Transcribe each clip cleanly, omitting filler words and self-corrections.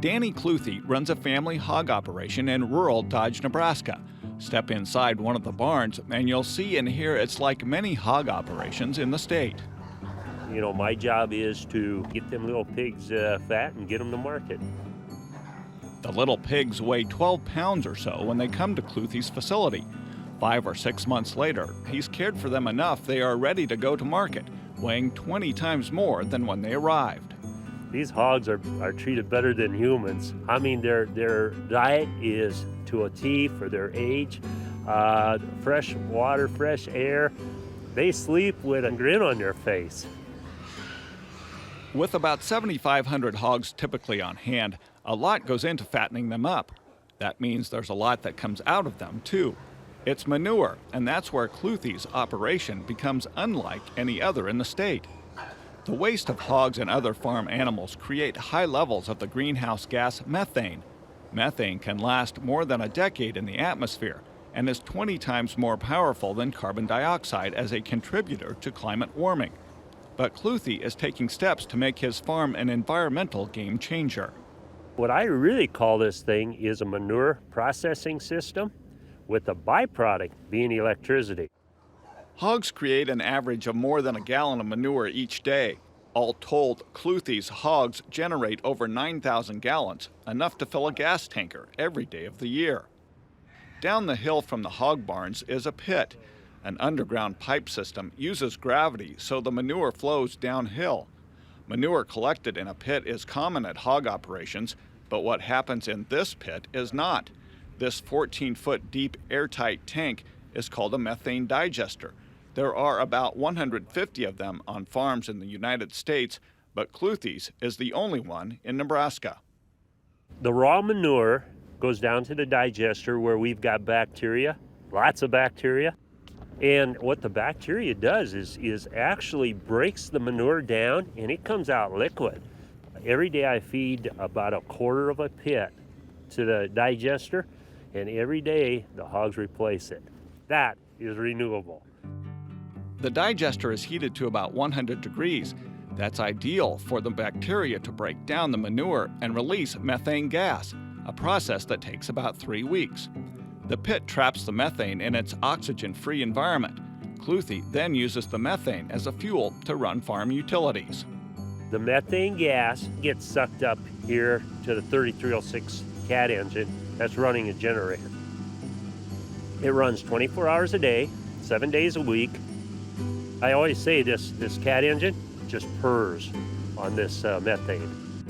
Danny Cluthy runs a family hog operation in rural Dodge, Nebraska. Step inside one of the barns and you'll see and hear it's like many hog operations in the state. You know, my job is to get them little pigs fat and get them to market. The little pigs weigh 12 pounds or so when they come to Cluthy's facility. 5 or 6 months later, he's cared for them enough they are ready to go to market, weighing 20 times more than when they arrived. These hogs are treated better than humans. I mean, their diet is to a T for their age. Fresh water, fresh air. They sleep with a grin on their face. With about 7,500 hogs typically on hand, a lot goes into fattening them up. That means there's a lot that comes out of them, too. It's manure, and that's where Cluthy's operation becomes unlike any other in the state. The waste of hogs and other farm animals create high levels of the greenhouse gas methane. Methane can last more than a decade in the atmosphere and is 20 times more powerful than carbon dioxide as a contributor to climate warming. But Cluthy is taking steps to make his farm an environmental game changer. What I really call this thing is a manure processing system with the byproduct being electricity. Hogs create an average of more than a gallon of manure each day. All told, Cluthy's hogs generate over 9,000 gallons, enough to fill a gas tanker every day of the year. Down the hill from the hog barns is a pit. An underground pipe system uses gravity so the manure flows downhill. Manure collected in a pit is common at hog operations, but what happens in this pit is not. This 14-foot deep airtight tank is called a methane digester. There are about 150 of them on farms in the United States, but Cluthy's is the only one in Nebraska. The raw manure goes down to the digester where we've got bacteria, lots of bacteria. And what the bacteria does is actually breaks the manure down and it comes out liquid. Every day I feed about a quarter of a pit to the digester, and every day the hogs replace it. That is renewable. The digester is heated to about 100 degrees. That's ideal for the bacteria to break down the manure and release methane gas, a process that takes about 3 weeks. The pit traps the methane in its oxygen-free environment. Cluthy then uses the methane as a fuel to run farm utilities. The methane gas gets sucked up here to the 3306 cat engine that's running a generator. It runs 24 hours a day, 7 days a week. I always say this cat engine just purrs on this methane.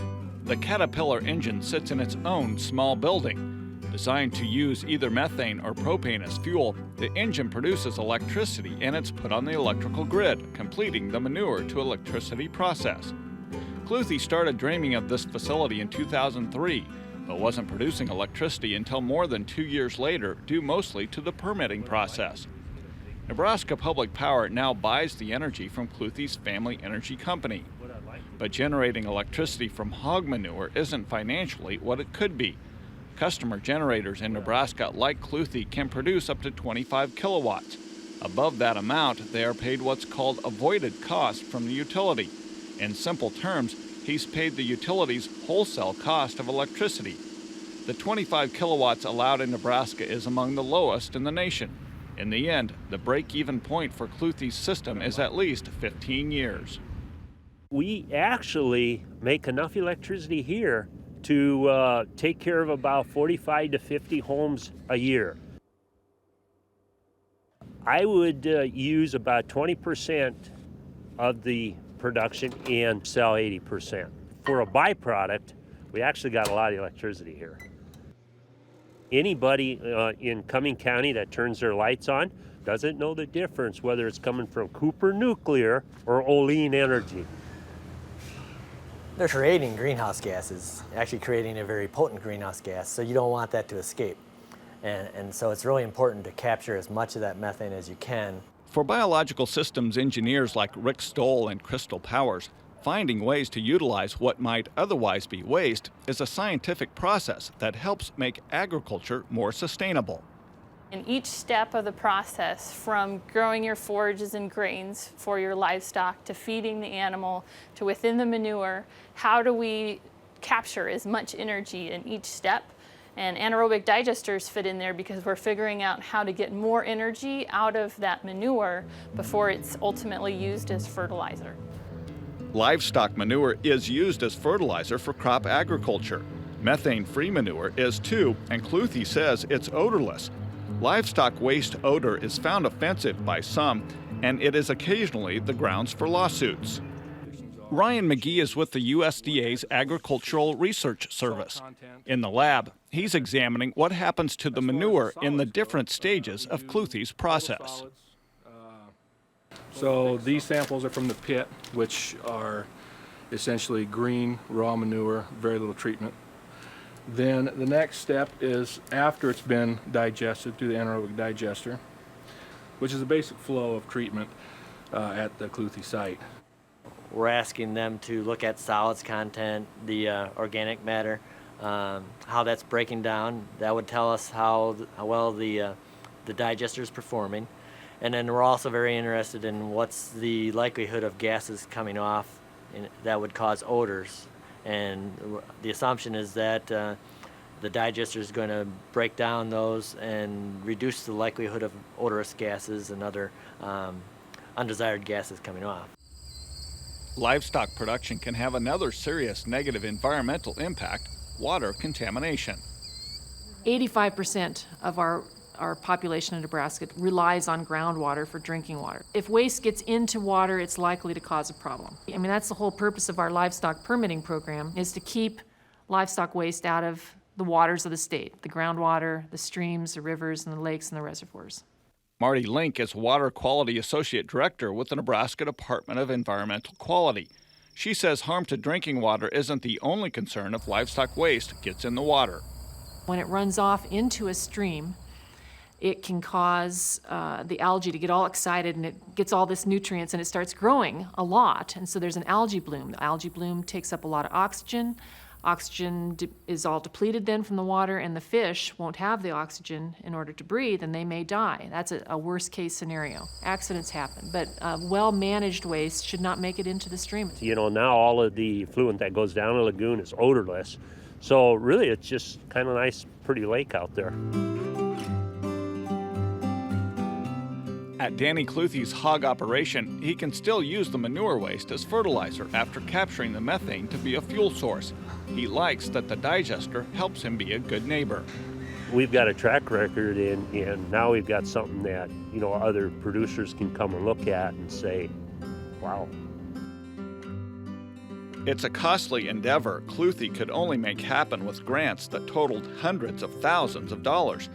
The Caterpillar engine sits in its own small building. Designed to use either methane or propane as fuel, the engine produces electricity and it's put on the electrical grid, completing the manure to electricity process. Cluthy started dreaming of this facility in 2003, but wasn't producing electricity until more than 2 years later, due mostly to the permitting process. Nebraska Public Power now buys the energy from Cluthy's family energy company. But generating electricity from hog manure isn't financially what it could be. Customer generators in Nebraska, like Cluthy, can produce up to 25 kilowatts. Above that amount, they are paid what's called avoided cost from the utility. In simple terms, he's paid the utility's wholesale cost of electricity. The 25 kilowatts allowed in Nebraska is among the lowest in the nation. In the end, the break-even point for Cluthy's system is at least 15 years. We actually make enough electricity here to take care of about 45 to 50 homes a year. I would use about 20% of the production and sell 80%. For a byproduct, we actually got a lot of electricity here. Anybody in Cumming County that turns their lights on doesn't know the difference whether it's coming from Cooper Nuclear or Olean Energy. They're creating greenhouse gases, actually creating a very potent greenhouse gas, so you don't want that to escape. And so it's really important to capture as much of that methane as you can. For biological systems engineers like Rick Stoll and Crystal Powers, finding ways to utilize what might otherwise be waste is a scientific process that helps make agriculture more sustainable. In each step of the process, from growing your forages and grains for your livestock to feeding the animal to within the manure, how do we capture as much energy in each step. And anaerobic digesters fit in there because we're figuring out how to get more energy out of that manure before it's ultimately used as fertilizer. Livestock manure is used as fertilizer for crop agriculture. Methane-free manure is too, and Cluthy says it's odorless. Livestock waste odor is found offensive by some, and it is occasionally the grounds for lawsuits. Ryan McGee is with the USDA's Agricultural Research Service. In the lab, he's examining what happens to the manure in the different stages of Cluthy's process. So these samples are from the pit, which are essentially green, raw manure, very little treatment. Then the next step is after it's been digested through the anaerobic digester, which is a basic flow of treatment at the Cluthy site. We're asking them to look at solids content, the organic matter, how that's breaking down. That would tell us how well the digester is performing. And then we're also very interested in what's the likelihood of gases coming off that would cause odors. And the assumption is that the digester is going to break down those and reduce the likelihood of odorous gases and other undesired gases coming off. Livestock production can have another serious negative environmental impact: water contamination. 85% of our population in Nebraska relies on groundwater for drinking water. If waste gets into water, it's likely to cause a problem. I mean, that's the whole purpose of our livestock permitting program, is to keep livestock waste out of the waters of the state, the groundwater, the streams, the rivers, and the lakes and the reservoirs. Marty Link is Water Quality Associate Director with the Nebraska Department of Environmental Quality. She says harm to drinking water isn't the only concern if livestock waste gets in the water. When it runs off into a stream, it can cause the algae to get all excited, and it gets all this nutrients and it starts growing a lot. And so there's an algae bloom. The algae bloom takes up a lot of oxygen. Oxygen is all depleted then from the water, and the fish won't have the oxygen in order to breathe, and they may die. That's a worst case scenario. Accidents happen, but well-managed waste should not make it into the stream. You know, now all of the effluent that goes down the lagoon is odorless. So really it's just kind of nice, pretty lake out there. At Danny Cluthy's hog operation, he can still use the manure waste as fertilizer after capturing the methane to be a fuel source. He likes that the digester helps him be a good neighbor. We've got a track record, and now we've got something that, you know, other producers can come and look at and say, wow. It's a costly endeavor Cluthy could only make happen with grants that totaled hundreds of thousands of dollars.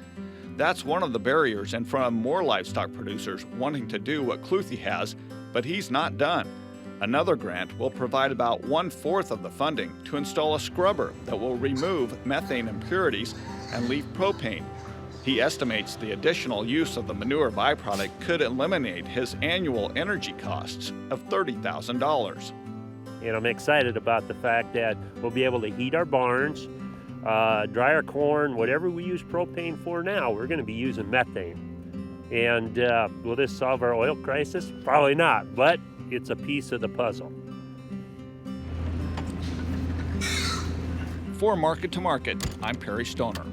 That's one of the barriers in front of more livestock producers wanting to do what Cluthy has, but he's not done. Another grant will provide about 1/4 of the funding to install a scrubber that will remove methane impurities and leave propane. He estimates the additional use of the manure byproduct could eliminate his annual energy costs of $30,000. And I'm excited about the fact that we'll be able to heat our barns, dry our corn, whatever we use propane for now, we're going to be using methane. And will this solve our oil crisis? Probably not, but it's a piece of the puzzle. For Market to Market, I'm Perry Stoner.